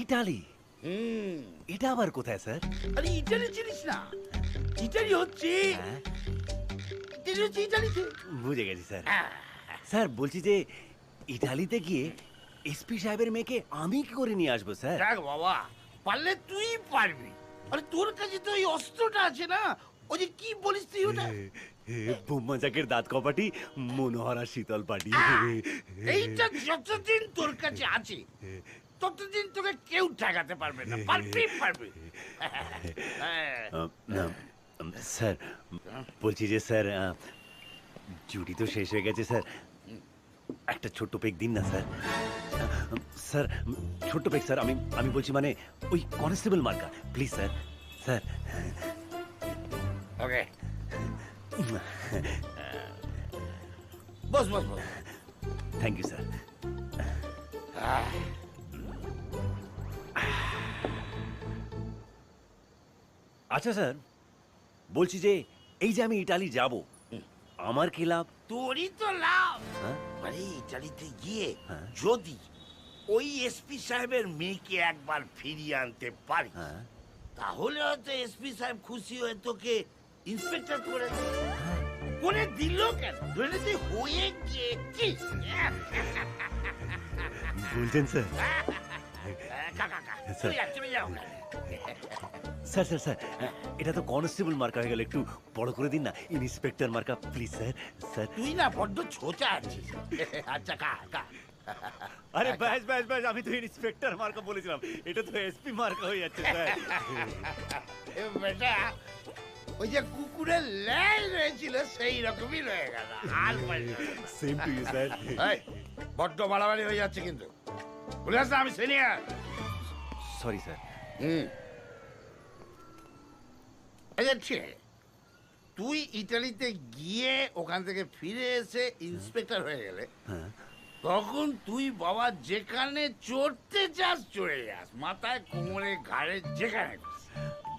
Italy? এটা আবার কোথায় স্যার? আরে ইটালি চিনিস না? ইটালি হচ্ছে হ্যাঁ, ইটালিতে। বুঝে গেছি স্যার। হ্যাঁ, স্যার বলছি যে ইটালিতে গিয়ে এসপি সাহেবের মেয়েকে আমি কি করে নিয়ে আসবো স্যার? দেখ বাবা, পারলে তুই পারবি। আরে তোর কাছে তো এই অস্ত্রটা আছে না, ওই যে কি বলিস তুই ওটা? বোম্মাজাকের দাঁত কপাটি, মনোহরা শীতল পাটি। এইটা যতদিন তোর কাছে আছে ততদিন তোকে কেউ ঠেকাতে পারবে না। পারবি। হ্যাঁ। স্যার বলছি যে স্যার, জুটি তো শেষ হয়ে গেছে স্যার, একটা ছোট্ট পেক দিন না স্যার। স্যার ছোট্ট পেক স্যার, আমি বলছি মানে ওই কনস্টেবল মার্কা, please sir. Sir okay, boss. Thank you sir. আচ্ছা স্যার, বলছি যে এই যে আমি ইটালি যাব, আমার কি লাভ? তোরই তো লাভ। হ্যাঁ? আরে ইটালিতে গিয়ে হ্যাঁ। যদি ওই এসপি সাহেবের মেয়েকে একবার ফিরিয়ে আনতে পারি, হ্যাঁ। তাহলে হয়তো এসপি সাহেব খুশি হয়ে তোকে ইন্সপেক্টর করে দিল কেন? ধরে তুই হয়ে গিয়েছিস। বলছেন স্যার? কাকা স্যার। তুমি যাও ওখানে। স্যার এটা তো কনস্টেবল মার্কা হয়ে গেল, একটু বড় করে দিন না, ইন্সপেক্টর মার্কা প্লিজ স্যার। স্যার তুই না বড্ড ছোচা আছিস। আচ্ছা কা আরে ব্যাস, আমি তো ইন্সপেক্টর মার্কা বলেছিলাম, এটা তো এসপি মার্কা হয়ে যাচ্ছে স্যার। বেটা, ওই যে কুকুরের ল্যাজ রয়েছিল সেই রকমই রয়ে গেল। আর সেম টু ইউ স্যার। বড্ড বাড়াবাড়ি হয়ে যাচ্ছে কিন্তু। বলে আসলে আমি সিনিয়র। Sorry sir. আচ্ছা ঠিক আছে, তুই ইটালিতে গিয়ে ওখান থেকে ফিরে এসে ইন্সপেক্টর হয়ে গেলে হ্যাঁ। তখন তুই বাবা যেখানে চড়তে চাস চড়ে যাস, মাথায় কোমরে ঘাড়ে যেখানে খুশি।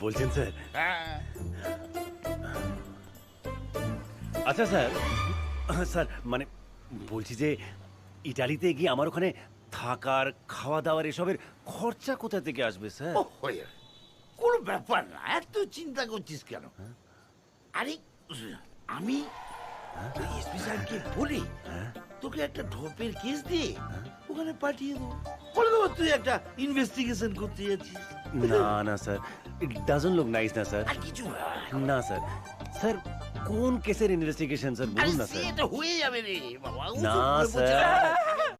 বলছেন স্যার? হ্যাঁ। আচ্ছা স্যার, স্যার মানে বলছি যে ইটালিতে গিয়ে আমার ওখানে থাকার, খাওয়া দাওয়ার এসবের খরচা কোথা থেকে আসবে স্যার? ও হয়ে যাবে। কোনো ব্যাপার না, এত চিন্তা করছিস কেন? আরে আমি এসপি সাহেবকে বলি তোকে একটা ঢোপের কেস দিয়ে ওখানে পাঠিয়ে দেবো। বলে দেবো তুই একটা ইনভেস্টিগেশন করতে যাচ্ছিস। না sir, it doesn't look nice না স্যার। আর কিছু না। না স্যার। স্যার কোন কেসের ইনভেস্টিগেশন স্যার, বলুন না স্যার। সেটা হয়ে যাবে রে বাবা। না স্যার।